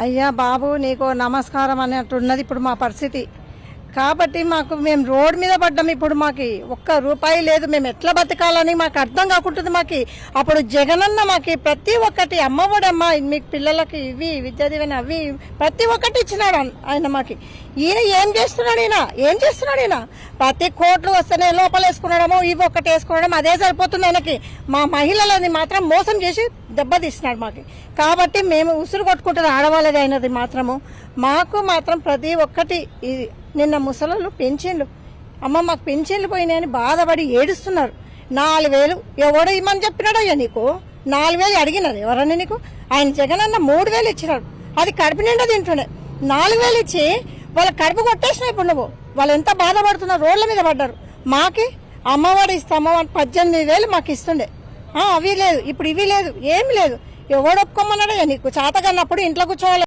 అయ్యా బాబు నీకు నమస్కారం అన్నట్టున్నది ఇప్పుడు మా పరిస్థితి. కాబట్టి మేము రోడ్ మీద పడ్డాం. ఇప్పుడు మాకు ఒక్క రూపాయి లేదు. మేము ఎట్లా బతకాలని మాకు అర్థం కాకుంటుంది. అప్పుడు జగనన్న మాకు ప్రతి ఒక్కటి అమ్మఒడమ్మ మీకు పిల్లలకి ఇవి విద్యా దీవెన అవి ప్రతి ఒక్కటి ఇచ్చినాడు ఆయన మాకు. ఈయన ఏం చేస్తున్నాడు? ఈయన ప్రతి కోట్లు వస్తేనే లోపల వేసుకున్నాడమో ఇవి ఒక్కటి వేసుకున్నాడమో అదే సరిపోతుంది ఆయనకి. మా మహిళలని మాత్రం మోసం చేసి దెబ్బతీస్తున్నాడు మాకు. కాబట్టి మేము ఉసురు కొట్టుకుంటున్న ఆడవాళ్ళది అయినది మాత్రము మాకు మాత్రం ప్రతి ఒక్కటి నిన్న ముసలు పెన్షన్లు అమ్మ మాకు పెన్షన్లు పోయినాయని బాధపడి ఏడుస్తున్నారు. 4,000 ఎవడు ఇమ్మని చెప్పినాడయ్యా నీకు? 4,000 అడిగినారు ఎవరన్నా నీకు? ఆయన జగనన్న 3,000 ఇచ్చినాడు. అది కడుపు నిండా తింటుండే. 4,000 ఇచ్చి వాళ్ళ కడుపు కొట్టేసినావు. ఇప్పుడు నువ్వు వాళ్ళు ఎంత బాధపడుతున్నారు, రోడ్ల మీద పడ్డారు. మాకి అమ్మఒడి ఇస్తామో 18,000 మాకు ఇస్తుండే. అవి లేదు, ఇప్పుడు ఇవి లేదు, ఏమి లేదు. ఎవడు ఒప్పుకోమన్నాడయ్యా నీకు? చేతకన్నప్పుడు ఇంట్లో కూర్చోవాలి.